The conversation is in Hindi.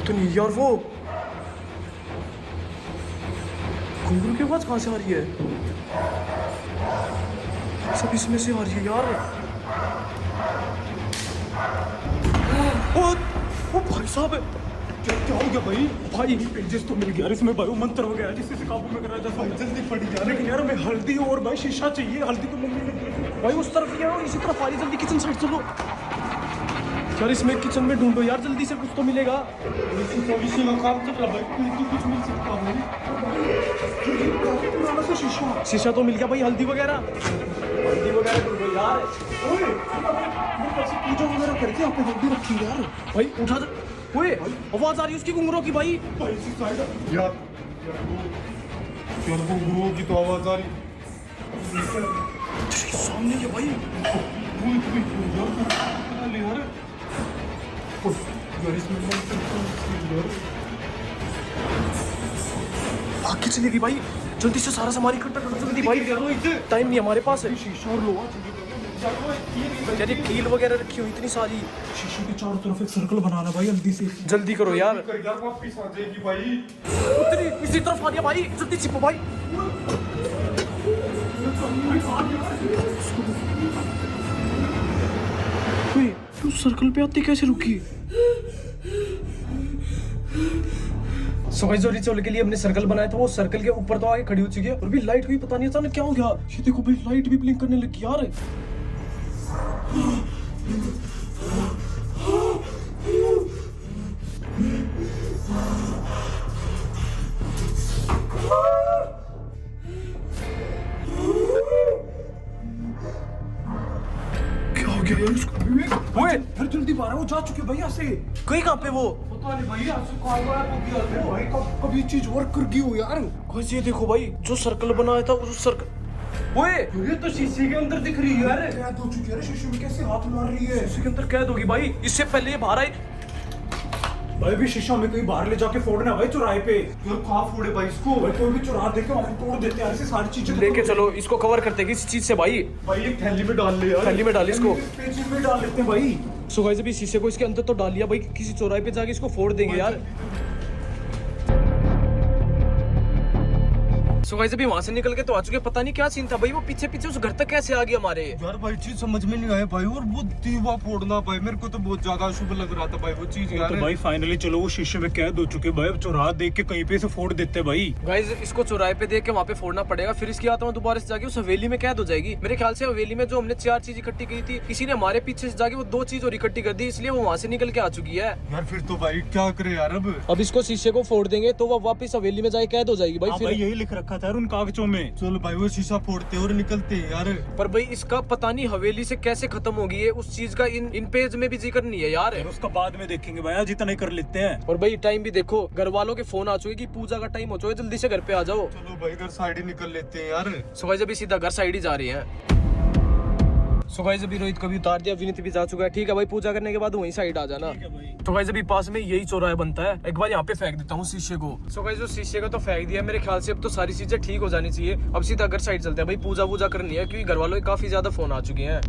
तो नहीं यार, वो घुंघरू की आवाज कहाँ से आ रही है? सब इसमें से आ रही है यार। ओ भाई साहब, क्या हो गया भाई? भाई पेजेस तो मिल गया यार, इसमें बायो मंत्र हो गया जिससे काबू में करा जा सकता। जल्दी पड़ी यार। लेकिन यार हमें हल्दी और भाई शीशा चाहिए। हल्दी तो मम्मी ने भाई उस तरफ गया और इसी तरफ आ रही, जल्दी किचन साइड चलो यार। इसमें किचन में ढूंढो यार, जल्दी से कुछ तो मिलेगा। इसी का काम चल रहा भाई, कुछ मिल सकता है पुराना सा शीशा। शीशा तो मिल गया भाई, हल्दी वगैरह ढूंढो यार। पूजा वगैरह करके यहाँ पे हल्दी रखी है यार। भाई उठा जा। ओए आवाज आ रही है उसकी घुंघरू की भाई। भाई इसी साइड यार वो गुरुओं की तो आवाज आ रही सामने है भाई। भाग के चलेगी भाई, जल्दी से सारा सामान इकट्ठा कर जल्दी भाई, टाइम नहीं हमारे पास है। शीशा और लोहा यार ये कील वगैरह रखी हुई इतनी सारी। शीशे के चारों तरफ एक सर्कल बनाना भाई, जल्दी से जल्दी करो यार। वापस आ जाएगी भाई। उतनी इसी तरफ आ गया भाई, जल्दी छिपो भाई। तू सर्कल पे आती कैसे रुकी? सोई चोल के लिए हमने सर्कल बनाया था, वो सर्कल के ऊपर तो आके खड़ी हो चुकी है और भी लाइट हुई, पता नहीं अचानक क्या हो गया। ये देखो भाई, लाइट भी ब्लिंक करने लगी यार। क्या हो गया यार उसको? ओए फिर जल्दी बाहर, वो जा चुके भाई यहाँ से। कोई कहाँ पे वो? पता नहीं भाई, यहाँ से कहाँ गया वो भाई। कभी चीज वर्क कर गई हो यार। गाइस ये देखो भाई, जो सर्कल बनाया था उस सर्कल। ओए ये तो शीशे के अंदर दिख रही है यार। कैद हो चुकी है शीशे में, कैसे हाथ मार रही है? इसके अंदर कैद होगी भाई, इससे पहले ये बाहर आई। भाई भी शीशा में कहीं बाहर ले जाके फोड़ना भाई, चौराहे पे। यार कहाँ फोड़े भाई इसको? भाई कोई भी चौराहा देखे वहाँ पे तोड़ देते हैं, ऐसे सारी चीजें लेके चलो इसको, कवर करते हैं किसी चीज से भाई। भाई एक थैली में डाल ले यार। थैली में डाल इसको, पेज में डाल लेते हैं भाई। सो गाइस अभी शीशे को इसके अंदर तो डाल लिया भाई, किसी चौराहे पे जाके इसको फोड़ देंगे यार। सो गाइस अभी वहां से निकल के तो आ चुके, पता नहीं क्या सीन था भाई, वो पीछे पीछे उस घर तक कैसे आ गया हमारे। यार भाई चीज समझ में नहीं आया भाई, और वो दीवा फोड़ना भाई मेरे को तो बहुत ज्यादा अशुभ लग रहा था भाई वो चीज यार। तो भाई फाइनली चलो वो शीशे में कैद हो चुके भाई, अब चौराहा देख के कहीं पे से फोड़ देते भाई। गाइस इसको चौराहे पे देख के वहाँ पे फोड़ना पड़ेगा, फिर इसकी आत्मा दोबारा से जाके उस हवेली में कैद हो जाएगी। मेरे ख्याल से हवेली में जो हमने 4 चीज इकट्ठी की थी, किसी ने हमारे पीछे से जाके वो 2 चीज और इकट्ठी कर दी, इसलिए वो वहाँ से निकल के आ चुकी है। यार फिर तो भाई क्या करे यार अब इसको शीशे को फोड़ देंगे तो वो वापस हवेली में जाके कैद हो जाएगी भाई। हाँ फिर भाई यही लिख रखा था यार उन कागजों में। चलो भाई वो शीशा फोड़ते और निकलते हैं यार। पर भाई इसका पता नहीं हवेली से कैसे खत्म होगी ये, उस चीज का इन पेज में भी जिक्र नहीं है यार। उसका बाद में देखेंगे भाई, आज इतना ही कर लेते हैं। और भाई टाइम भी देखो, घर वालों के फोन आ चुके कि पूजा का टाइम हो चुका है, जल्दी से घर पे आ जाओ। चलो भाई घर साइड ही निकल लेते हैं यार। सो गाइस अभी सीधा घर साइड ही जा रहे हैं। सो गाइस अभी रोहित को भी उतार दिया, विनीत भी जा चुका है। ठीक है भाई, पूजा करने के बाद वहीं साइड आ जाना। तो गाइस अभी पास में यही चौराहा बनता है, एक बार यहाँ पे फेंक देता हूँ शीशे को। सो गाइस जो शीशे को तो फेंक दिया, मेरे ख्याल से अब तो सारी चीजें ठीक हो जानी चाहिए। अब सीधा घर साइड चलते हैं भाई, पूजा वूजा करनी है क्योंकि घर वालों के काफी ज्यादा फोन आ चुके हैं।